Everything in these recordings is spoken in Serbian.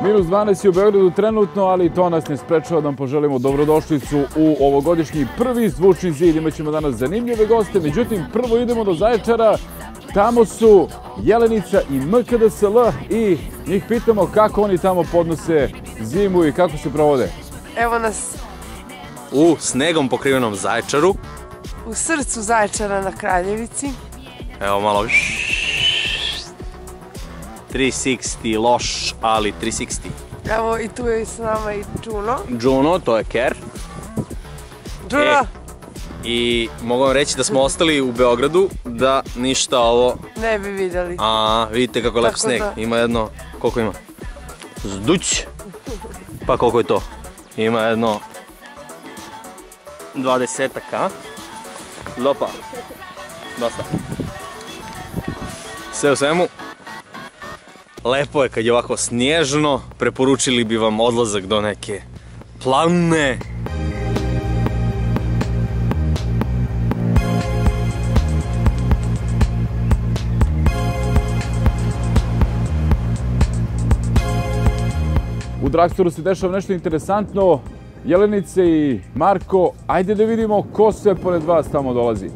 Minus 12 je u Beogradu trenutno, ali to nas ne sprečava da vam poželimo dobrodošlicu u ovogodišnji prvi zvučni zid. Imaćemo danas zanimljive goste, međutim prvo idemo do Zaječara. Tamo su Jelenica i MKDSL i njih pitamo kako oni tamo podnose zimu i kako se provode. Evo nas u snegom pokrivenom Zaječaru. U srcu Zaječara na Kraljevici. Evo malo 360, loš, ali 360. Evo i tu je s nama i Juno. Juno, to je Ker. Juno! I mogu vam reći da smo ostali u Beogradu, da ništa ovo... Ne bi vidjeli. Vidite kako je lep sneg. Ima jedno, koliko ima? Zduć. Pa koliko je to? Ima jedno 20-ak, Lopa. Dosta. Sve u svemu, lepo je kad je ovako snježno, preporučili bi vam odlazak do neke planine. U Dragstoru se dešava nešto interesantno. Jelenice i Marko, ajde da vidimo ko sve pored vas tamo dolazi.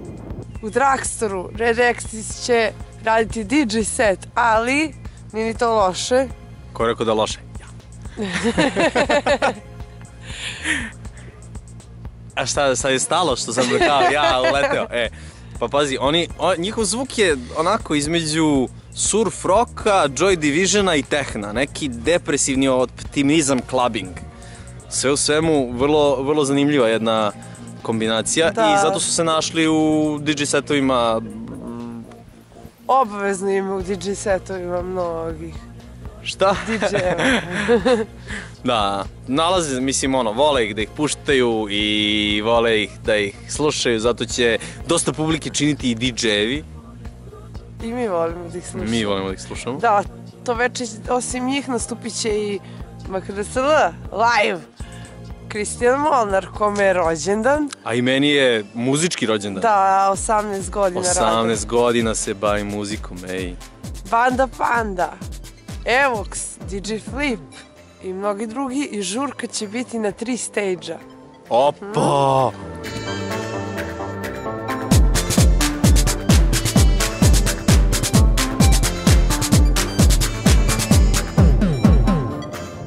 U Dragstoru Red Axis će raditi DJ set, ali nije ni to loše. Ko je rekao da je loše? Ja. A šta, sad je stalo što sam rekao, ja uleteo. Pa pazi, njihov zvuk je onako između surf rocka, Joy Divisiona i tehna, neki depresivni optimizam clubbing. Sve u svemu vrlo zanimljiva jedna kombinacija i zato su se našli u DJ setovima. Obavezno ima u DJ setovima mnogih. Šta? DJ-eva. Da, nalaze, mislim, vole ih da ih puštaju i vole ih da ih slušaju, zato će dosta publike činiti i DJ-evi. I mi volimo da ih slušamo. Mi volimo da ih slušamo. Da, to večer, osim njih, nastupit će i MKDSL live. Kristijan Molnar, kome je rođendan. A i meni je muzički rođendan. Da, 18 godina rada. 18 godina se bavim muzikom, ej. Banda Panda, Evox, DJ Flip i mnogi drugi i žurka će biti na 3 stage-a. Opa!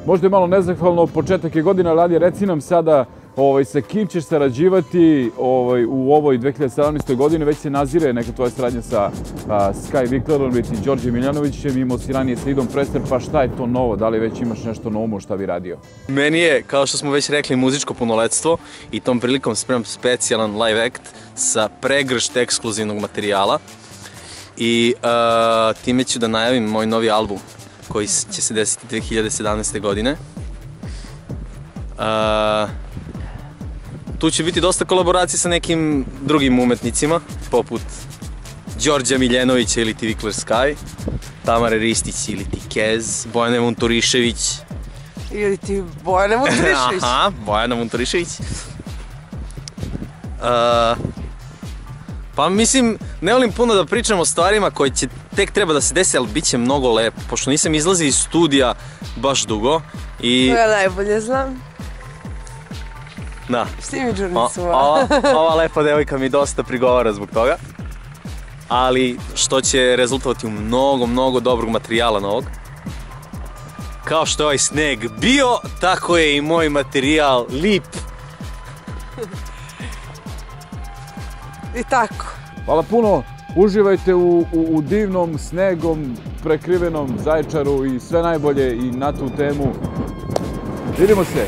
Možda je malo nezahvalno, početak je godina, ali reci nam sada sa kim ćeš sarađivati u ovoj 2017. godini, već se nazire neka tvoja saradnja sa Sky Viklerom i Đorđem Miljanovićem, imao si ranije sa Idom Prester, pa šta je to novo, da li već imaš nešto na umu šta bi radio? Meni je, kao što smo već rekli, muzičko punoletstvo i tom prilikom spremam specijalan live act sa pregršt ekskluzivnog materijala i time ću da najavim moj novi album koji će se desiti 2017. godine. Tu će biti dosta kolaboracije sa nekim drugim umetnicima, poput Đorđa Miljanovića ili ti Vikler Sky, Tamare Ristić ili ti Kez, Bojane Vunturišević. Ili ti Bojana Vunturišević. Aha, Bojana Vunturišević. Pa mislim, ne volim puno da pričam o stvarima koje će tek treba da se desi, ali bit će mnogo lepo, pošto nisam izlazio iz studija baš dugo. To ja najbolje znam. Da. Šti mi Đurnicu? Ova lepa devojka mi dosta prigovara zbog toga. Ali što će rezultovati u mnogo dobrog materijala novog. Kao što je ovaj sneg bio, tako je i moj materijal lip. I tako. Hvala puno, uživajte u divnom snegom prekrivenom Zaječaru i sve najbolje i na tu temu. Vidimo se!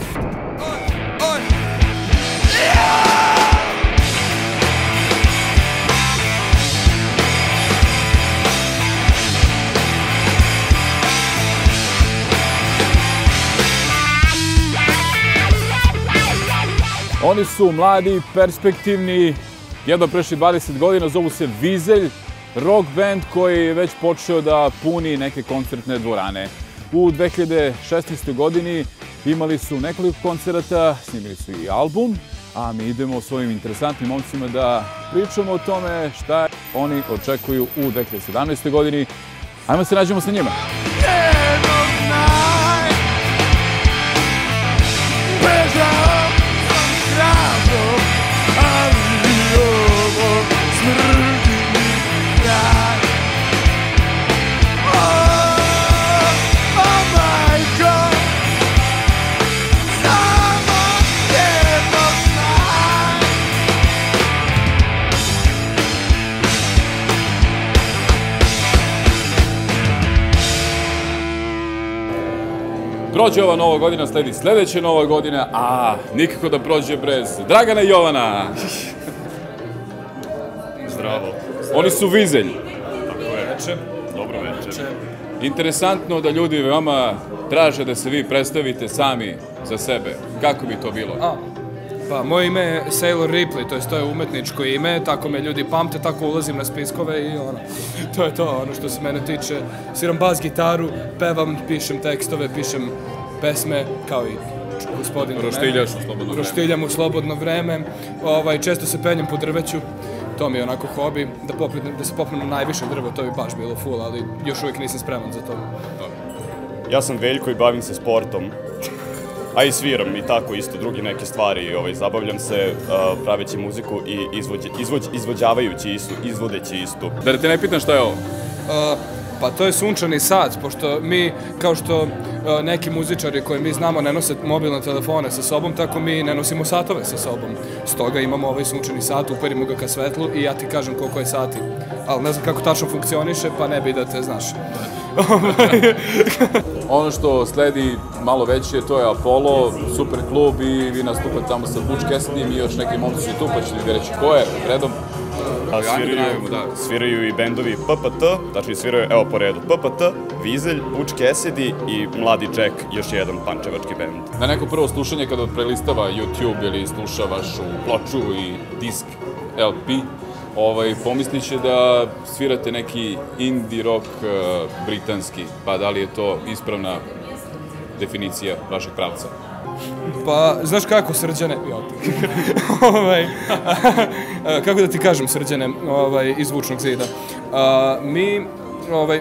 Oni su mladi, perspektivni, jedno prešli 20 godina, zovu se Vizelj, rock band koji je već počeo da puni neke koncertne dvorane. U 2016. godini imali su nekoliko koncerata, snimili su i album, a mi idemo s ovim interesantnim momcima da pričamo o tome šta oni očekuju u 2017. godini. Ajmo se nađemo sa njima. prođe ova nova godina, sledi sledeća nova godina, a nikako da prođe bez Dragana i Jovana. Zdravo. Oni su Vizelj. Tako je. Večer. Dobro večer. Interesantno da ljudi veoma traže da se vi predstavite sami za sebe. Kako bi to bilo? Pa, moje ime je Sailor Ripley, to je umetničko ime, tako me ljudi pamte, tako ulazim na spiskove i to je to, ono što se mene tiče. Sviram bas gitaru, pevam, pišem tekstove, pišem pesme, kao i gospodin. Roštiljaš u slobodno vreme. Roštiljam u slobodno vreme, često se penjem po drveću, to mi je onako hobi, da se popnem na najviše drvo, to bi baš bilo full, ali još uvijek nisam spreman za to. Ja sam Veljko i bavim se sportom. A i sviram i tako isto, drugi neke stvari, zabavljam se praveći muziku i izvođavajući istu, izvodeći istu. Da te ne pitam šta je ovo? Pa to je sunčani sat, pošto mi, kao što neki muzičari koje mi znamo ne nose mobilne telefone sa sobom, tako mi ne nosimo satove sa sobom. Stoga imamo ovaj sunčani sat, uperimo ga ka svetlu i ja ti kažem koliko je sati. Ali ne znam kako tačno funkcioniše, pa ne bi da te znaš. Ono što sledi malo veće, to je Apollo, super klub i vi nastupate tamo sa Butch Cassidyjem i još neki momci tu, pa ćete mi reći ko je, redom. Sviraju i bendovi PPT, znači sviraju, evo po redu, PPT, Vizelj, Butch Cassidy i Mladi Jack, još jedan pančevački bend. Na neko prvo slušanje kada prelistava YouTube ili sluša vašu ploču i disk LP, pomislit će da svirate neki indie rock britanski, pa da li je to ispravna definicija vašeg pravca? Pa, znaš kako, Srđane, kako da ti kažem, Srđane, iz Zvučnog zida,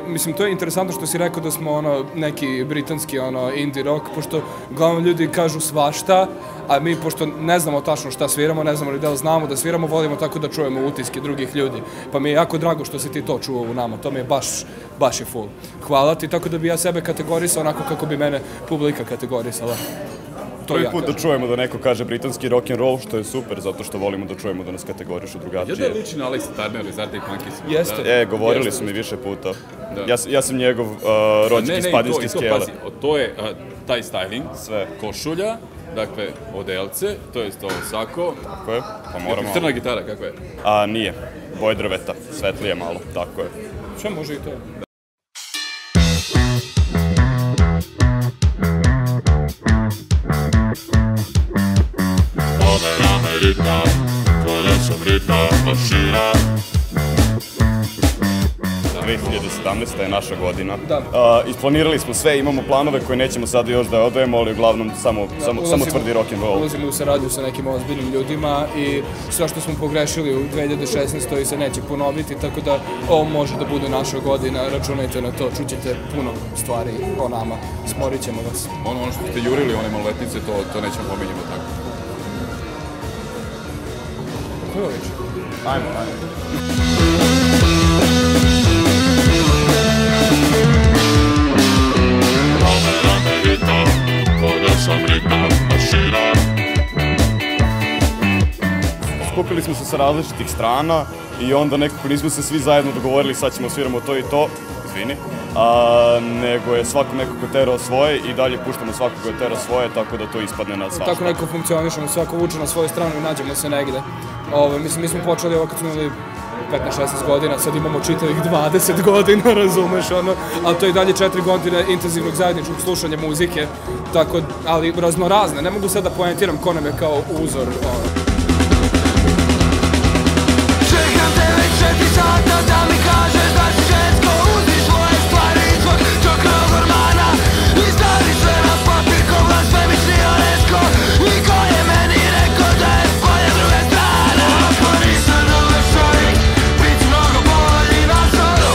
mislim, to je interesantno što si rekao da smo neki britanski indie rock, pošto uglavnom ljudi kažu svašta, a mi, pošto ne znamo tačno šta sviramo, ne znamo li da li znamo da sviramo, volimo tako da čujemo utiske drugih ljudi. Pa mi je jako drago što si ti to čuo u nama, to mi je baš je full. Hvala ti, tako da bi ja sebe kategorisao onako kako bi mene publika kategorisala. Prvi put da čujemo da neko kaže britanski rock'n'roll, što je super, zato što volimo da čujemo da nas kategorišu drugačije. Jel da liči na Alexa Turner iz Arctic Monkeys? Jeste. Govorili su mi više puta. Ja sam njegov rođak iz Padinske skele. To je taj styling, sve. Košulja, dakle, odelce, to je ovo sako. Tako je, pa moramo... Crna gitara, kako je? Nije, boje drveta, svetlije malo, tako je. Sve može i to. Ritma, koja sam ritma mašina. 2017. je naša godina. Isplanirali smo sve, imamo planove koje nećemo sada još da odajemo, ali uglavnom samo tvrdi rock'n'roll. Ulazimo u saradnju sa nekim ozbiljnim ljudima i sve što smo pogrešili u 2016. se neće ponoviti, tako da ovo može da bude naša godina, računajte na to, čućete puno stvari o nama, smorit ćemo vas. Ono što ste jurili, one maloletnice, to nećemo pominjamo tako. Kako je reći? Ajmo. Skupili smo se sa različitih strana i onda nekako nismo se svi zajedno dogovorili sad ćemo sviramo to i to, izvini, nego je svako nekako terao svoje i dalje puštamo svakog je terao svoje, tako da to ispadne na svašta. Tako nekako funkcionišemo, svako vuče na svoju stranu i nađemo se negde. Mislim, mi smo počeli ovo kad smo imali 15-16 godina, sad imamo čitavih 20 godina, razumeš, ali to je i dalje 4 godine intenzivnog zajedničkog slušanja muzike, tako, ali raznorazne, ne mogu sad da poentiram ko nam je kao uzor. Čekam te već 4 sata da mi kažeš da si žensko, uzmi svoje stvari izvod čokrao gormana i stavi sve na papir ko blasfemični Onesko i ko je meni rekao da je spolje druga strana. Ako nisam dobar čovjek, bit ću mnogo bolji na zoru.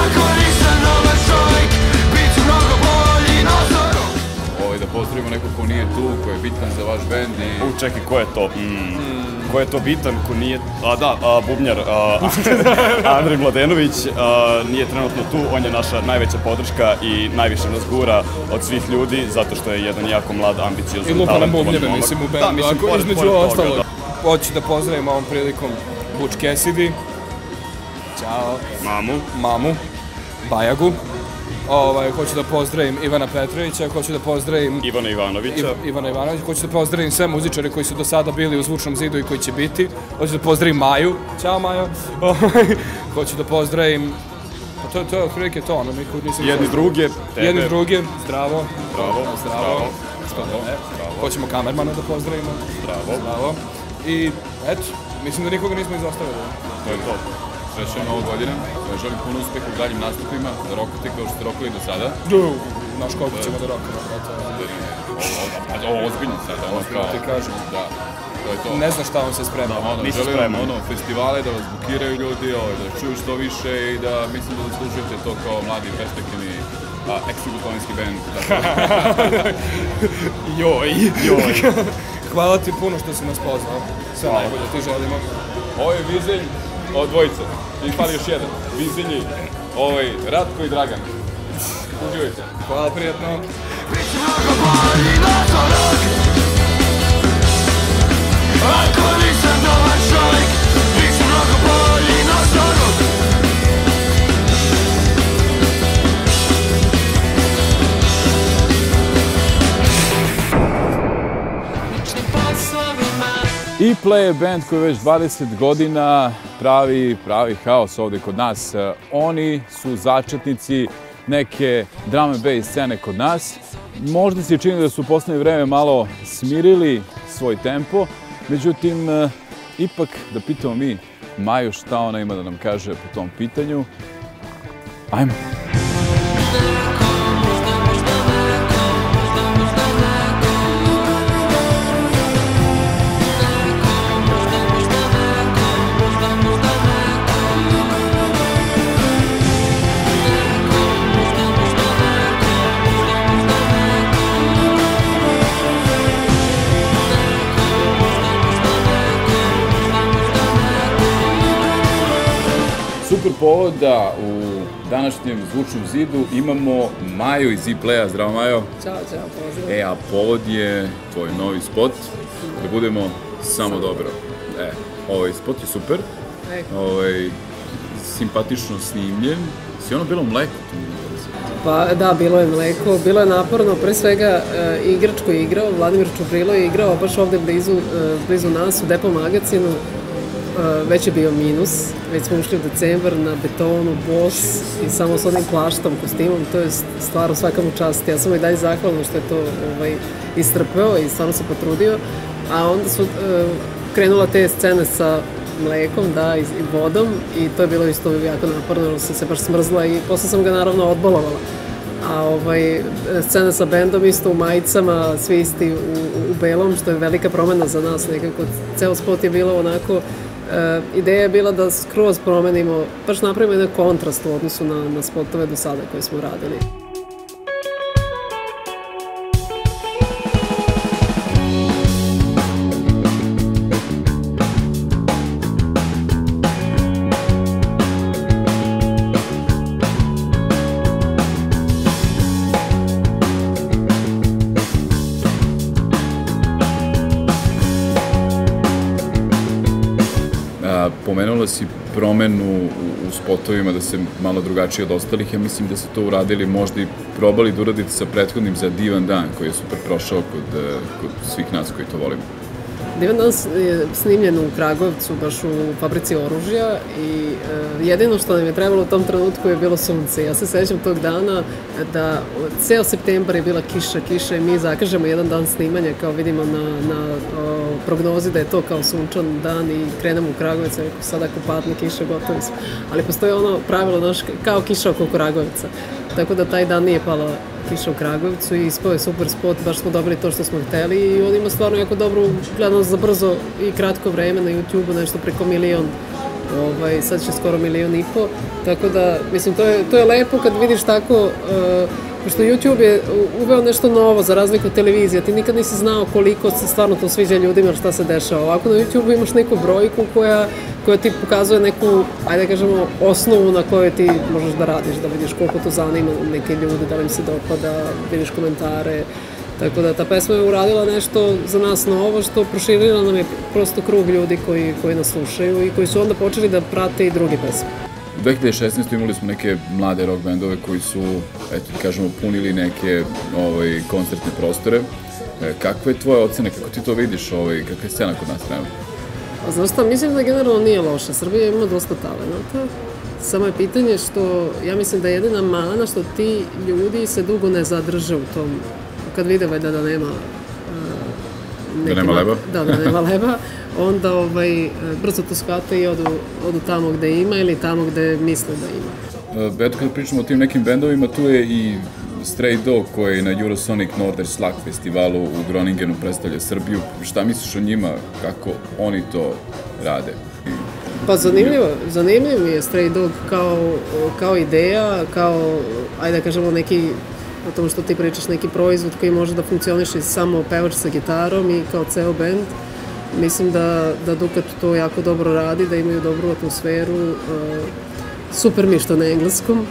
Ako nisam dobar čovjek, bit ću mnogo bolji na zoru. Da pozdravimo neko ko nije tu, ko je bitan za vaš bend i... Čekaj, ko je to? Ko je to bitan, ko nije... bubnjar, Andrej Mladenović, nije trenutno tu, on je naša najveća podrška i najviše nas gura od svih ljudi, zato što je jedan jako mlad, ambiciozan, talentovan momak. I lupa na bubnjeve, mislim, u bendu, između ostalog. Hoću da pozdravim ovom prilikom Butch Cassidy, Ćao, Mamu, Bajagu, Hoću da pozdravim Ivana Petrovića, hoću da pozdravim Ivana Ivanovića. Ivana Ivanovića, hoću da pozdravim sve muzičare koji su do sada bili u Zvučnom zidu i koji će biti. Hoću da pozdravim Maju. Ćao Majo. Hoću da pozdravim... To je otprilike to, ono, nisam... Jedni druge, tebe. Jedni druge, zdravo. Zdravo. Što ne? Hoćemo kamermana da pozdravimo. Zdravo. I, eto, mislim da nikoga nismo izostavili. To je to. Srećna Nova godina. Želim puno uspeha u daljim nastupima, da rokate kao što ste rokali do sada. Znaš koliko ćemo da rokamo. Ovo ozbiljno sada. Ozbiljno ti kažem. Da. Ne znaš šta vam se sprema. Želim festivale, da vas bukiraju ljudi, da čuju što više i da mislim da zaslužujete to kao mladi perspektivni ekstributonijski band. Joj. Hvala ti puno što si nas pozvao. Sve najbolje ti želimo. Ovo je Vizelj od dvojice. I fali još jedan. Vizelji, Ratko i Dragan. Uživajte. Hvala, prijatno. Ako nisam dobar čovjek, bit ću mnogo bolji na zorog. E-Play je band koji već 20 godina pravi haos ovde kod nas. Oni su začetnici neke drum and bass scene kod nas. Možda se čini da su u poslednje vreme malo smirili svoj tempo, međutim, ipak da pitamo mi Maju šta ona ima da nam kaže po tom pitanju. Ajmo! Super povod da u današnjem Zvučnom zidu imamo Maju iz E-Playa. Zdravo Majo. Ćao, pozdrav. A povod je tvoj novi spot, da budemo samo dobro. Ovaj spot je super, simpatično snimljen. Si ono bilo mleko? Pa da, bilo je mleko, bilo je naporno, pre svega igrač koji je igrao, Vladimir Čuprilo je igrao baš ovde blizu nas u Depo magazinu. Već je bio minus, već smo ušli u decembar na betonu, bos i samo s onim plaštom, kostimom, to je stvarno svaka mu čast. Ja sam i dalje zahvalna što je to istrpeo i stvarno se potrudio, a onda su krenula te scene sa mlekom, da, i vodom i to je bilo isto jako naporno, sam se baš smrzla i posle sam ga naravno odbolovala. A scena sa bendom isto u majicama, svi isti u belom, što je velika promena za nas nekako. Ceo spot je bilo onako, ideja je bila da skroz promenimo, baš napravimo jedan kontrast u odnosu na spotove do sada koje smo radili. Pomenula si promenu u spotovima, da se malo drugačije od ostalih. Ja mislim da ste to uradili, možda i probali da uradite sa prethodnim za Divan dan, koji je super prošao kod svih nas koji to volimo. Divan dan je snimljen u Kragujevcu, baš u fabrici oružja i jedino što nam je trebalo u tom trenutku je bilo sunce. Ja se sećam tog dana da ceo septembar je bila kiša i mi zakažemo jedan dan snimanja, kao vidimo na prognozi da je to kao sunčan dan i krenemo u Kragujevac, sad ako padne kiša, gotovi smo. Ali postoji ono pravilo kao kiša oko Kragujevca, tako da taj dan nije pala kiša u Kragujevcu i ispao je super spot, baš smo dobili to što smo hteli i on ima stvarno jako dobru gledanost za brzo i kratko vreme na YouTube-u, nešto preko 1 milion, sad će skoro 1,5 miliona, tako da, mislim, to je lepo kad vidiš tako, pošto YouTube je uveo nešto novo za razliku od televizije, ti nikad nisi znao koliko se stvarno to sviđa ljudima, šta se dešava. Ovako na YouTube imaš neku brojku koja ti pokazuje neku, ajde da kažemo, osnovu na kojoj ti možeš da radiš, da vidiš koliko to zanima neke ljude, da li im se dopada, vidiš komentare. Tako da ta pesma je uradila nešto za nas novo, što proširila nam je prosto krug ljudi koji nas slušaju i koji su onda počeli da prate i druge pesme. U 2016. imali smo neke mlade rock bendove koji su, eto kažemo, punili neke koncertne prostore. Kakva je tvoja ocena, kako ti to vidiš, kakva je scena kod nas trenutno? Znaš šta, mislim da generalno nije loše. Srbija ima dosta talenta. Samo je pitanje što, ja mislim da je jedina mana što ti ljudi se dugo ne zadrže u tom, kad vide da nema da nema leba? Da nema leba, onda brzo to shvate i odu tamo gde ima ili tamo gde misle da ima. Eto, kada pričamo o tim nekim bendovima, tu je i Stray Dog koji na Eurosonic Norderslag festivalu u Groningenu predstavlja Srbiju. Šta misliš o njima, kako oni to rade? Pa zanimljiv mi je Stray Dog kao ideja, kao, ajde da kažemo, neki, o tom što ti pričaš, neki proizvod koji može da funkcioniše samo pevač sa gitarom i kao ceo bend. Mislim da Dukat to jako dobro radi, da imaju dobru atmosferu, super mi što na engleskom.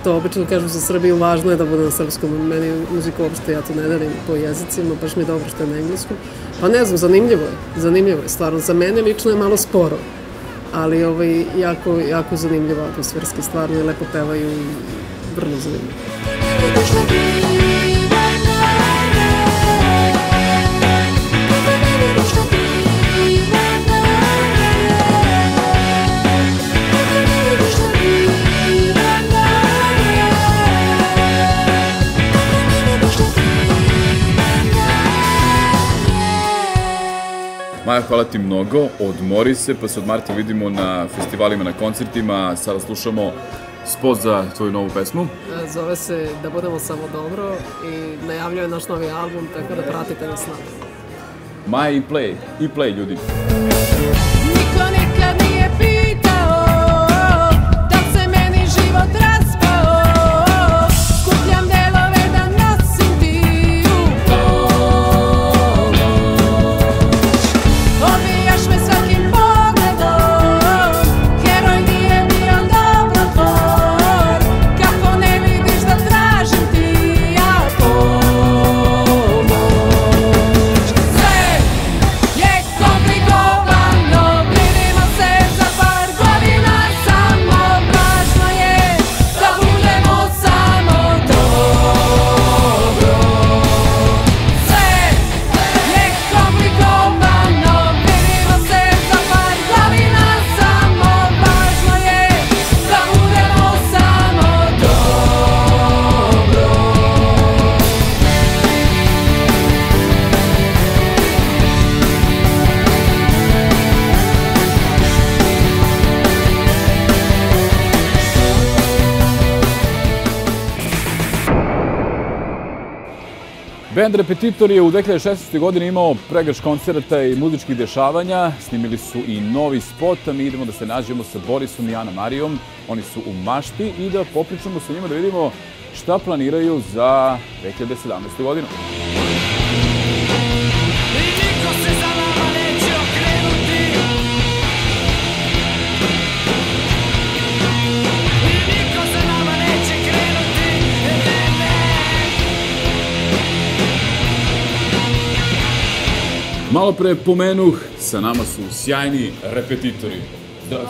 To obično kažu za Srbiju, važno je da bude na srpskom, meni muziku uopšte, ja to ne delim po jezicima, baš mi je dobro što je na engleskom. Pa ne znam, zanimljivo je, stvarno, za mene lično je malo sporo, ali jako zanimljivo atmosferski, stvarno je lepo pevaju i vrlo zanimljivo. Maja, hvala ti mnogo, odmori se, pa se od marta vidimo na festivalima, na koncertima. Sada slušamo spot za tvoju novu pesmu. Zove se Da budemo samo dobro i najavljuje naš novi album, tako da pratite nas na to. Maja i play ljudi. Niko nikad nije pitao da se meni život raspao, skupljam delove da nosim ti u pomoć, obijaš me svakim pogledom, heroj nije bio dobrotvor, kako ne vidiš da tražim ti ja pomoć. Sve je komplikovano, vidimo se za par godina, samo važno je da budemo samo dobro. Sve je komplikovano, vidimo se za par godina, samo važno je da budemo samo dobro. Band Repetitor je u 2016. godini imao pregršt koncerta i muzičkih dešavanja. Snimili su i novi spot, a mi idemo da se nađemo sa Borisom i Ana Marijom. Oni su u Mašti i da popričamo sa njima da vidimo šta planiraju za 2017. godinu. Niko se za nama neće okrenuti, niko za nama neće krenuti, Malo pre pomenuh, sa nama su sjajni repetitori.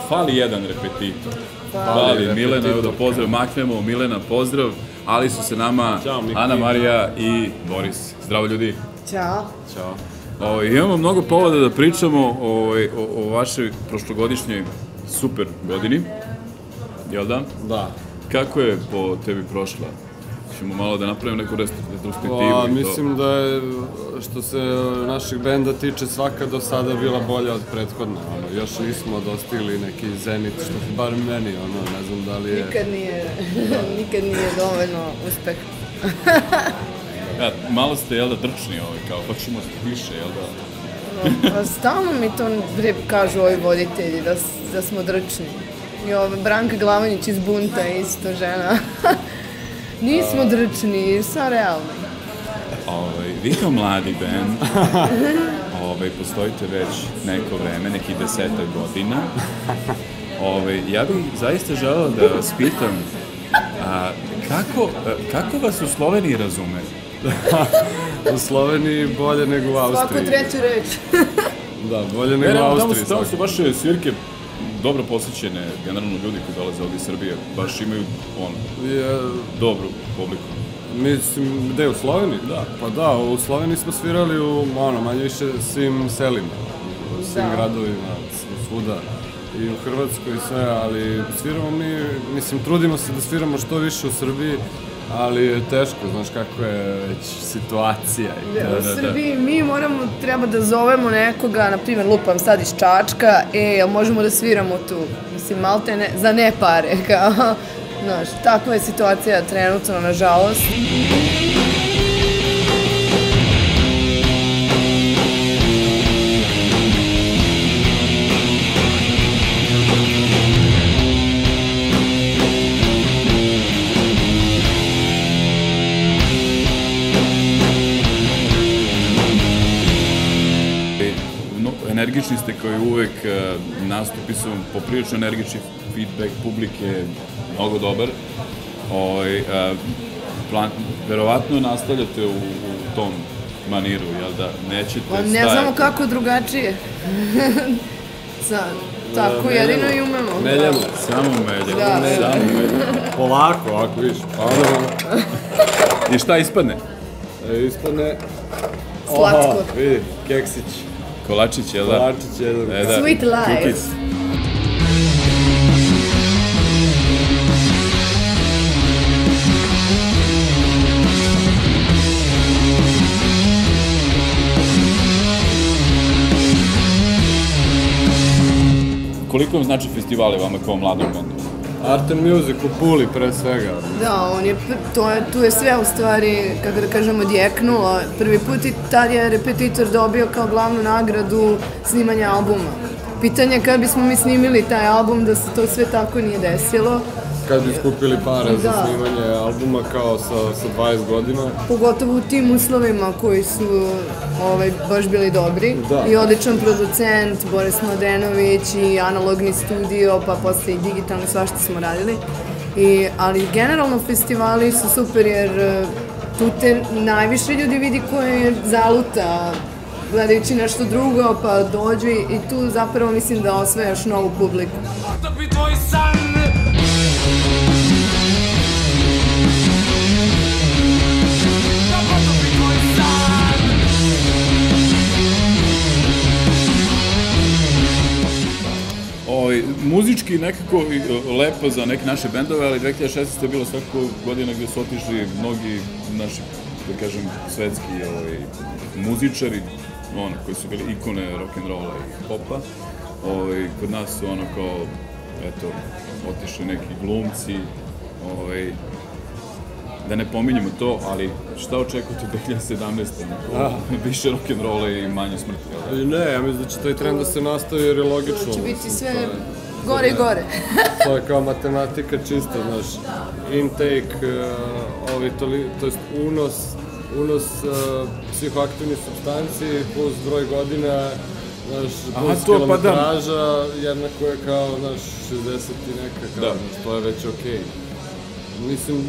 Fali jedan repetitor. Fali Milena, evo da pozdrav, maknemo, Milena, pozdrav, ali su se nama Ana Marija i Boris. Zdravo ljudi. Ćao. Ćao. Imamo mnogo povoda da pričamo o vašoj prošlogodišnjoj super godini, jel da? Da. Kako je po tebi prošla? Ćemo malo da napravimo neku retrospektivu. Mislim da je, što se našeg benda tiče, svaka do sada bila bolja od prethodne. Još nismo dostigli neki zenit, što se bar meni, ne znam da li je... Nikad nije dovoljno uspeh. Malo ste, jel da, drčni kao hoćemo više, jel da? Pa stalno mi to kažu ovi voditelji, da smo drčni. I Branka Glavanić iz Bunta je isto žena. Nismo drčni, sam realni. Vi kao mladi band, postojite već neko vreme, nekih 10 godina. Ja bih zaista želeo da vas pitam, kako vas u Sloveniji razume? U Sloveniji bolje nego u Austriji. Svaku treću reč. Da, bolje nego u Austriji. Tamo su baš svirke dobro posjećene, generalno ljudi koji dolaze ovdje iz Srbije, baš imaju dobru publiku. Mislim, gde, u Sloveniji? Da. Pa da, u Sloveniji smo svirali u, manje više svim selima, u svim gradovima, svuda. I u Hrvatskoj i sve, ali sviramo mi, mislim, trudimo se da sviramo što više u Srbiji, ali je teško, znaš kako je već situacija. U Srbiji mi treba da zovemo nekoga, na primjer, lupam sad iz Čačka, jel možemo da sviramo tu? Mislim, malte ne, za ne pare, kao, znaš, takva je situacija trenutno, nažalost. Energični ste kao i uvek, nastupi su poprilično energični, feedback publike je mnogo dobar. Verovatno nastavljate u tom maniru, jel da nećete stajati? Ne znamo kako drugačije. Tako jedino i umemo. Meljamo. Samo meljamo. Polako, ako viš. I šta ispadne? Ispadne... Slatko. Vidi, keksić. Kolačić, jel da? Kolačić, jel da? Sweet life. Koliko vam znači festivali vama kao mladom bendu? Art and Music u Puli, pre svega. Da, tu je sve u stvari, kako da kažemo, odjeknulo. Prvi put i tad je Repetitor dobio kao glavnu nagradu snimanja albuma. Pitanje je kad bismo mi snimili taj album da se to sve tako nije desilo. Kad bi skupili pare za snimanje albuma kao sa 20 godina. Pogotovo u tim uslovima koji su baš bili dobri. I odličan producent, Boris Mladenović i analogni studio, pa posle i digitalni, svašta smo radili. Ali generalno festivali su super jer tu te najviše ljudi vidi koje je zaluta gledajući nešto drugo, pa dođu i tu zapravo mislim da osvajaš novu publiku. Muzički nekako lepo za neke naše bendove, ali 2016. je bilo svako godina gdje su otišli mnogi naši, da kažem, svetski muzičari, koji su bili ikone rock'n'rolla i popa. Kod nas su kao, eto, otišli neki glumci, da ne pominjemo to, ali šta očekujete u 2017. Više rock'n'rolla i manje smrti? Ne, ja mislim da će taj trend da se nastavi jer je logično. To će biti sve gore i gore. To je kao matematika čista, znaš, intake, to jest unos psihoaktivnih substanci plus broj godina, znaš, plus kilometraža, jednako je kao, znaš, 60 i neka, kao, znaš, to je već okej. Mislim,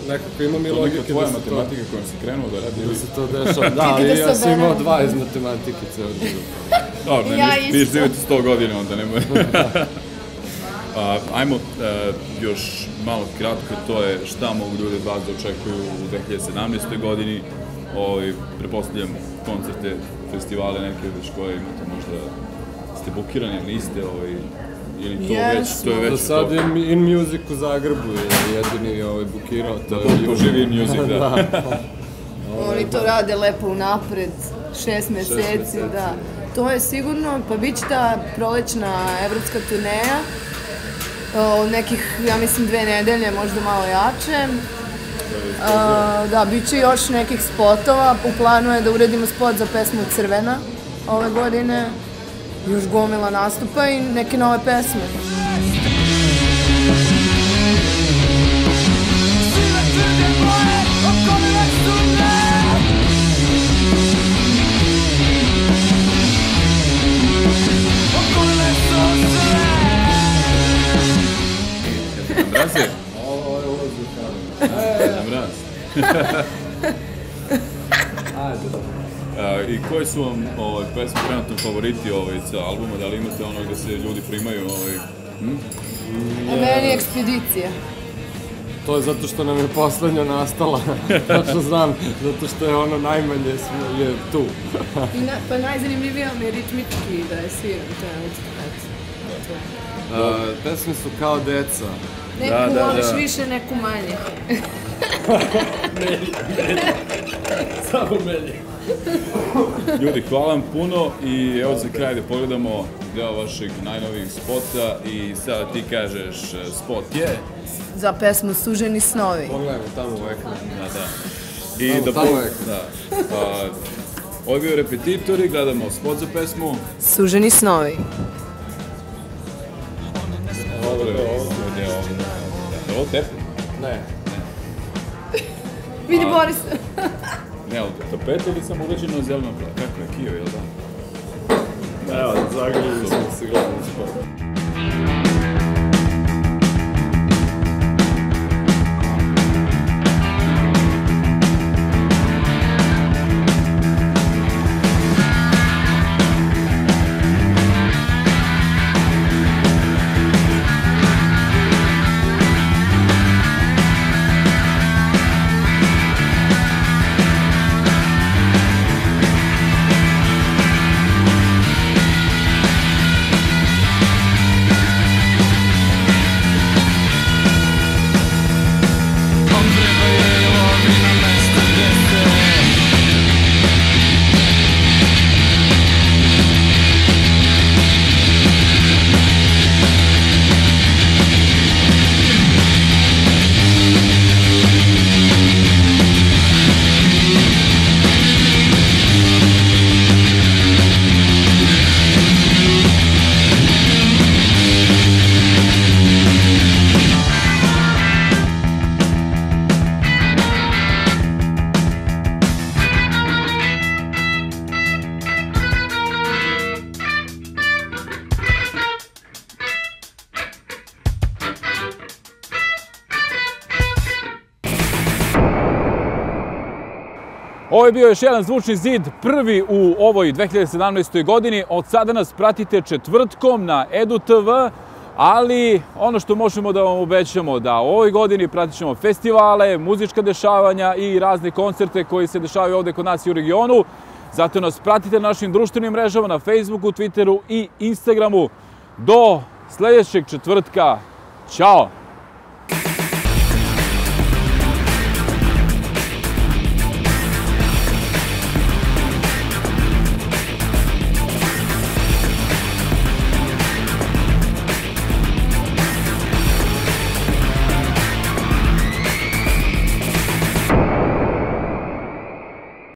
nekako ima mi logike da se to... To neka tvoja matematika kojom si krenuo da radi? Da se to dešava, da, ali ja sam imao 2 iz matematike ceo život. Dobro, vidiš živjeti 100 godina, onda nemoj. Ajmo još malo kratko, to je šta mogu ljudi od vas da očekuju u 2017. godini. Prepostavljam koncerte, festivale neke već koje imate, možda ste bukirani, niste, ili to već, to je već... Do sad je In Music u Zagrebu je jedini bukirao. Da poživi In Music, da. Oni to rade lepo unapred, 6 meseci, da. To je sigurno, pa bit će ta prolećna evropska turneja, nekih, ja mislim, 2 nedelje, možda malo jače. Da, bit će još nekih spotova, u planu je da uredimo spot za pesmu Crvena ove godine, još gomila nastupa i neke nove pesme. Mraze? Ovo je ulazi u kamer. Mraz. Ajde. I koji su vam pesme trenutno favoriti sa albuma? Da li imate ono gde se ljudi primaju? Meni je Ekspedicija. To je zato što nam je poslednja nastala, tačno znam, zato što je ono najmanje je tu. Pa najzanimljivija mi je ritmički da je sviram, to je Pesme su kao deca. Neku voliš više, neku manje. Samo meni. Ljudi, hvala vam puno i evo za kraj da pogledamo deo vašeg najnovijeg spota i sada ti kažeš spot je... Za pesmu Suženi snovi. Pogledajmo tamo u ekran. Da. I da ovo je bio Repetitori, gledamo spot za pesmu. Suženi snovi. Ovo je ovo tepe? Ne. Vidi Boris. Ne, ali tapete ili sam uveđeno zeleno plava? Kako je, Kio, jel da? Evo, zagledali smo se gledali sport. Ovo je bio još jedan zvučni zid, prvi u ovoj 2017. godini. Od sada nas pratite četvrtkom na Edu TV, ali ono što možemo da vam obećamo da u ovoj godini pratit ćemo festivale, muzička dešavanja i razne koncerte koji se dešavaju ovde kod nas i u regionu. Zato nas pratite na našim društvenim mrežama, na Facebooku, Twitteru i Instagramu. Do sljedećeg četvrtka. Ćao!